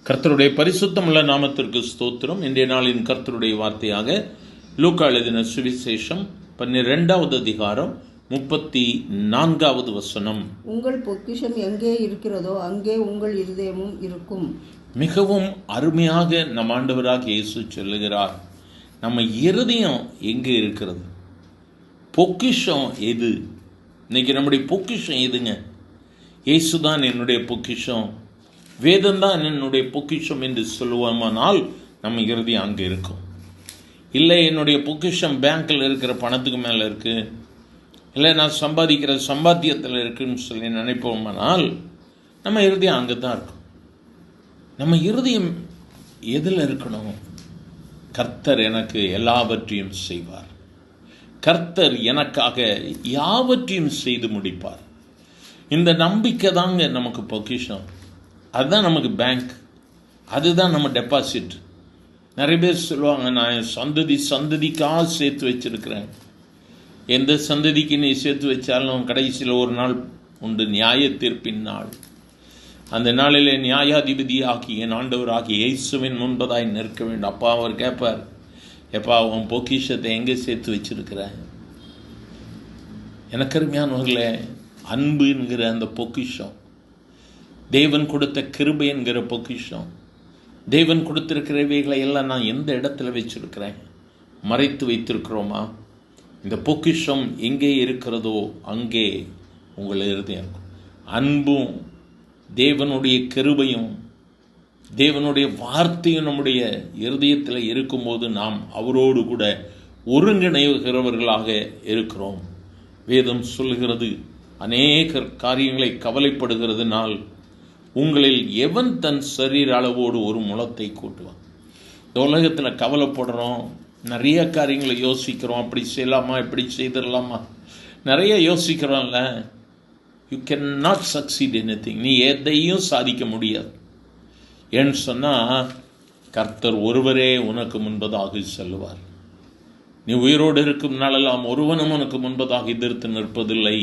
கர்த்தருடைய பரிசுத்தமுள்ள நாமத்திற்கு ஸ்தோத்திரம். இன்றைய நாளின் கர்த்தருடைய வார்த்தையாக லூக்கா எழுதின சுவிசேஷம் 12வது அதிகாரம் 34வது வசனம். உங்கள் பொக்கிஷம் எங்கே இருக்கிறதோ அங்கே உங்கள் இருதயமும் இருக்கும். மிகவும் அருமையாக நம் ஆண்டவராக இயேசு சொல்லுகிறார். நம்ம இருதயம் எங்கே இருக்கிறது? பொக்கிஷம் எது? இன்னைக்கு நம்முடைய பொக்கிஷம் எதுங்க? இயேசுதான் என்னுடைய பொக்கிஷம், வேதம்தான் என்னுடைய பொக்கிஷம் என்று சொல்லுவோமானால் நம்ம இருதயம் அங்கே இருக்கும். இல்லை என்னுடைய பொக்கிஷம் பேங்க்கில் இருக்கிற பணத்துக்கு மேலே இருக்குது, இல்லை நான் சம்பாதிக்கிற சம்பாத்தியத்தில் இருக்குன்னு சொல்லி நினைப்போமானால் நம்ம இருதயம் அங்கே தான் இருக்கும். நம்ம இருதயம் எதில் இருக்கணும்? கர்த்தர் எனக்கு எல்லாவற்றையும் செய்வார், கர்த்தர் எனக்காக யாவற்றையும் செய்து முடிப்பார். இந்த நம்பிக்கை தாங்க நமக்கு பொக்கிஷம், அதுதான் நமக்கு பேங்க், அதுதான் நம்ம டெபாசிட். நிறைய பேர் சொல்லுவாங்க, நான் சந்ததிக்காக சேர்த்து வச்சிருக்கிறேன். எந்த சந்ததிக்கு நீ சேர்த்து வச்சாலும் கடைசியில் ஒரு நாள் உண்டு, நியாய தீர்ப்பின் நாள். அந்த நாளிலே நியாயாதிபதி ஆகி என் ஆண்டவர் ஆகி இயேசுவின் முன்பதாய் நிற்க வேண்டும். அப்பா அவர் கேட்பார், எப்பா உன் பொக்கிஷத்தை எங்கே சேர்த்து வச்சிருக்கிறேன்? எனக்கு அருமையானவர்களே, அன்பு என்கிற அந்த பொக்கிஷம், தேவன் கொடுத்த கிருபை என்கிற பொக்கிஷம், தேவன் கொடுத்திருக்கிறவைகளை எல்லாம் நான் எந்த இடத்துல வச்சிருக்கிறேன்? மறைத்து வைத்திருக்கிறோமா? இந்த பொக்கிஷம் எங்கே இருக்கிறதோ அங்கே உங்கள் இருதயம் இருக்கும். அன்பும் தேவனுடைய கிருபையும் தேவனுடைய வார்த்தையும் நம்முடைய இருதயத்தில் இருக்கும்போது நாம் அவரோடு கூட ஒருங்கிணைகிறவர்களாக இருக்கிறோம். வேதம் சொல்லுகிறது, அநேக காரியங்களை கவலைப்படுகிறதுனால் உங்களில் எவன் தன் சரீர அளவோடு ஒரு முளத்தை கூட்டுவான்? இந்த உலகத்தில் கவலைப்படுறோம், நிறைய காரியங்களை யோசிக்கிறோம், அப்படி செய்யலாமா இப்படி செய்திடலாமா, நிறைய யோசிக்கிறோம்ல. You can not succeed anything. நீ எதையும் சாதிக்க முடியாது. ஏன்னு சொன்னால் கர்த்தர் ஒருவரே உனக்கு முன்பதாக செல்லுவார். நீ உயிரோடு இருக்கும் நாளெல்லாம் ஒருவனும் உனக்கு முன்பதாக எதிர்த்து நிற்பதில்லை.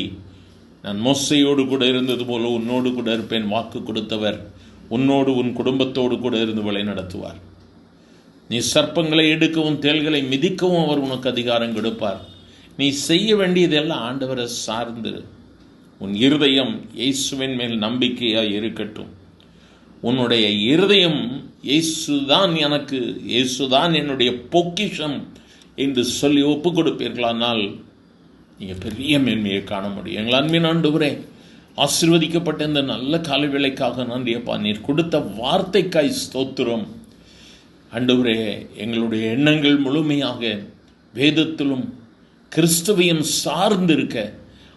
நான் மோசையோடு கூட இருந்தது போல உன்னோடு கூட இருப்பேன். வாக்கு கொடுத்தவர் உன்னோடு உன் குடும்பத்தோடு கூட இருந்து வழி நடத்துவார். நீ சர்ப்பங்களை எடுக்கவும் தேள்களை மிதிக்கவும் அவர் உனக்கு அதிகாரம் கொடுப்பார். நீ செய்ய வேண்டியதெல்லாம் ஆண்டவரை சார்ந்து உன் இருதயம் இயேசுவின் மேல் நம்பிக்கையாக இருக்கட்டும். உன்னுடைய இருதயம் இயேசுதான் எனக்கு, இயேசுதான் என்னுடைய பொக்கிஷம் என்று சொல்லி ஒப்பு கொடுப்பீர்களானால் நீங்கள் பெரிய மேன்மையை காண முடியும். எங்கள் அன்பின் ஆண்டவரே, ஆசீர்வதிக்கப்பட்ட இந்த நல்ல காலை வேளைக்காக நன்றியப்பா. நீர் கொடுத்த வார்த்தைக்காய் ஸ்தோத்திரம். ஆண்டவரே, எங்களுடைய எண்ணங்கள் முழுமையாக வேதத்திலும் கிறிஸ்துவையும் சார்ந்திருக்க,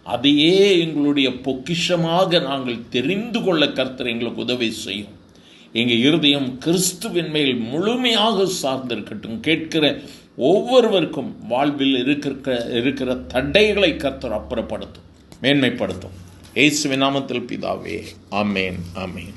அதையே எங்களுடைய பொக்கிஷமாக நாங்கள் தெரிந்து கொள்ள கர்த்தர் எங்களுக்கு உதவி செய்யும். எங்கள் இருதயம் கிறிஸ்துவின் மேல் முழுமையாக சார்ந்திருக்கட்டும். கேட்கிற ஒவ்வொருவருக்கும் வாழ்வில் இருக்கிற தடைகளை கர்த்தர் அப்புறப்படுத்தும், மேன்மைப்படுத்தும். இயேசுவின் நாமத்தில் பிதாவே, ஆமேன், ஆமேன்.